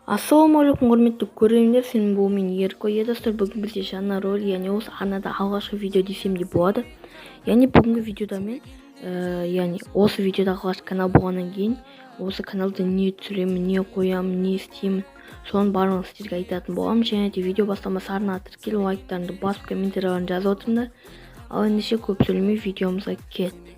Ассалаумағалейкум құрметті көрермендер, сенің бұл мен Ерко. Достар, бүгін бізде жаңа ролик, яғни осы арнада алғашқы видео десем де болады. Яғни бүгінгі видеода мен осы видеода алғашқы канал болғаннан кейін осы каналда не түсіремін, не қоямын, не істеймін, соның барлығын сіздерге айтатын боламын. Және де видео бастамасы арнаға тіркел, лайктарыңды басып, комментарияларыңды жазып отырыңдар. Ал ендеше көп сөйлемей видеомызға кеттік.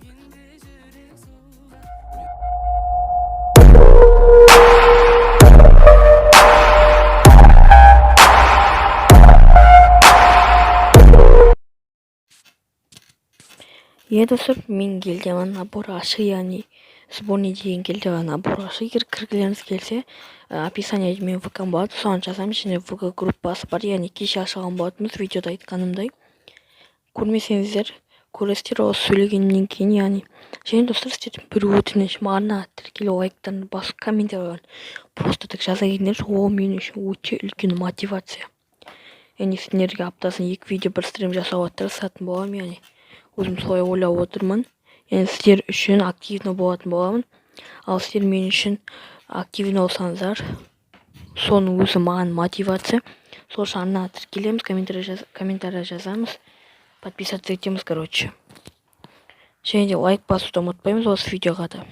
Достар, мен келдемін набор ашық, яғни сборный деген келдеған набор ашық. Егер кіргілеріңіз келсе, описаниеде мен ВК болады, соған жазамын. Және ВК группасы бар, яғни кеше ашылған болатынбыз, видеода айтқанымдай. Көрмесеңіздер, көресіздер осы сөйлегенімнен кейін, яғни. Және достар, сіздерден бір өтініш, арнаға тіркелу, лайктарын басып, комментарияларын просто так жаза кетіңдерші, ол мен үшін өте үлкен мотивация. Яғни сіздерге аптасына 2 видео бір стрим жасауға тырысатын боламын, яғни өзім солай ойлап отырмын. Яғни сіздер үшін активно болатын боламын. Ал сіздер мен үшін активно болсаңыздар, соның өзі маған мотивация. Сол үшін арнаға тіркелеміз, комментарий жазамыз, подписаться етеміз, короче. Және де лайк басуды ұмытпаймыз осы видеоға да.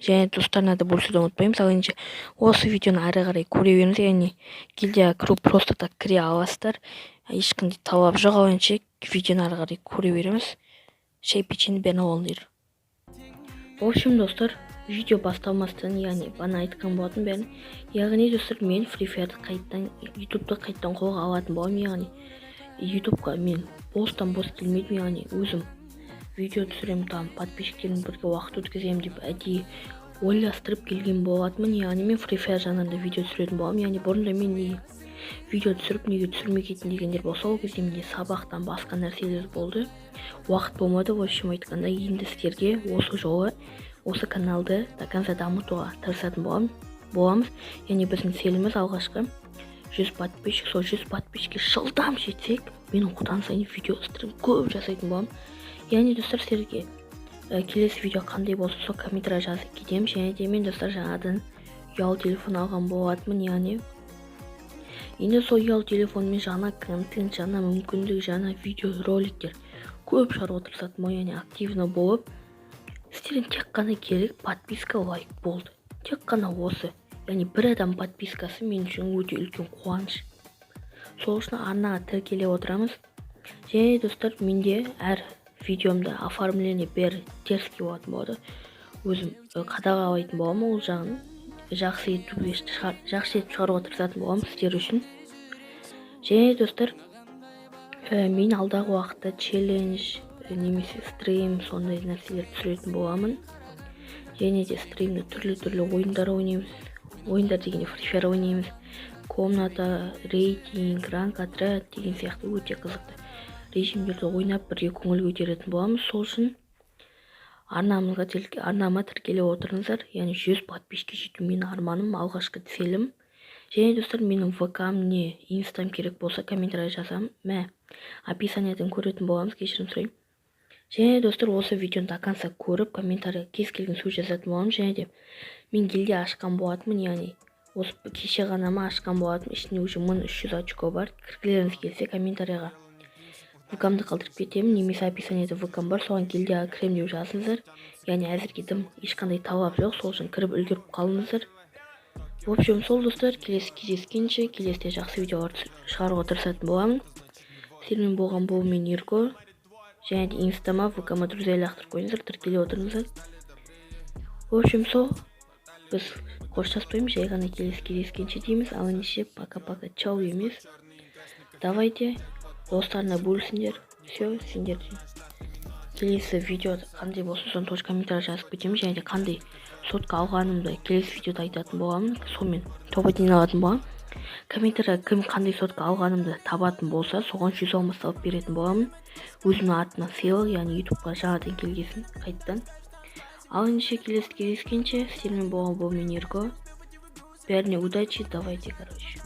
Және достарына да бөлісуді ұмытпаймыз. Ал енді осы видеоны ары қарай көре беріңіз. Яғни гильдияға кіру просто так кіре аласыздар. Ешқандай талап жоқ. Ал енді видеоны ары қарай көре береміз. Шай печенье бәрін алыңдар. В общем, достар, видео басталмастан, яғни бана айтқан болатын бәрін. Яғни достар, мен Free Fire'ды қайттан, YouTube-ды қайттан қолға алатын боламын. Яғни YouTube-ға мен бостан бос келмейді, яғни өзім видео түсірем, там подписчиктермен бірге уақыт өткіземін деп әдейі ойластырып келген болатынмын. Яғни мен Free Fire жанрында видео түсіретін боламын. Яғни бұрында мен видео түсіріп, неге түсірмей кеттім дегендер болса, ол кезде менде сабақтан басқа нәрселер болды. Уақыт болмады. В общем айтқанда, енді сіздерге осы жолы осы каналды до конца дамытуға тырысатын боламыз. Яғни біздің целіміз алғашқы 100 подписчик. Сол 100 подписчикке жылдам жетсек, мен одан сайын видео стрим көп жасайтын боламын. Яғни достар, сіздерге келесі видео қандай болса, сол комментарий жазып кетемін. Және де мен достар жаңадан ұялы телефон алған болатынмын. Яғни енді сол ұялы телефонмен жаңа контент, жаңа мүмкіндік, жаңа видео роликтер көп шығарып отырсатым, яғни активно болып, сіздерден тек қана керек подписка, лайк болды. Тек қана осы. Яғни бір адам подпискасы мен үшін өте үлкен қуаныш. Сол үшін арнаға тіркеле отырамыз. Және достар, менде әр видеомда оформление бәрі теріскей болатын болады. Өзім қадағалайтын боламын, ол жағын жақсы етіп шығаруға тырысатын боламын сіздер үшін. Және достар, мен алдағы уақытта челлендж немесе стрим, сондай нәрселер түсіретін боламын. Және де стримде түрлі ойындар ойнаймыз. Ойындар дегенде Free Fire ойнаймыз. Комната, рейтинг, ранг, отряд деген сияқты өте қызықты режимдерді ойнап бірге көңіл көтеретін боламыз. Сол үшін арнама тіркеле отырыңыздар. Яғни 100 подписчикке жету менің арманым, алғашқы целім. Және достар, менің ВК-м не инстам керек болса, комментарий жазамын. Описаниеден көретін боламыз, кешірім сұраймын. Және достар, осы видеоны до конца көріп, комментарий кез келген сөз жазатын боламын. Және де мен гильдия ашқан болатынмын, яғни осы кеше ғана ашқан болатынмын. Ішінде уже 1300 очко бар. Кіргілеріңіз келсе, комментарийға ВК-мды қалдырып кетемін, немесе описаниеде ВК-м бар, соған гильдияға кірем деп жазыңыздар. Яғни әзірге ешқандай талап жоқ, сол үшін кіріп үлгеріп қалыңыздар. В общем, сол достар, келесі кездескенше, келесіде жақсы видеолар шығаруға тырысатын боламын. Сіздермен болған бұл мен Ерко. Және де инстама, ВК-ма друзья лақтырып қойыңыздар, тіркеле отырыңыздар. В общем, сол, біз қоштаспаймыз, жай ғана келесі кездескенше дейміз. Ал ендеше пока-пока, чау емес. Давайте достарына бөлісіңдер. Все, сендер келесі видео қандай болсын, соны тоже комментарий жазып кетемін. Және де қандай сотқа алғанымды келесі видеода айтатын боламын. Сонымен топ дейін алатын боламын. Комментарийға кім қандай сотқа алғанымды табатын болса, соған 100 алмас алып беретін боламын. Өзімнің атына сыйлық, яғни YouTube-ға жаңадан келгесін қайттан. Ал ендеше келесі кездескенше, сіздермен болған бұл мен Ерко. Бәріне удачи, давайте, короче.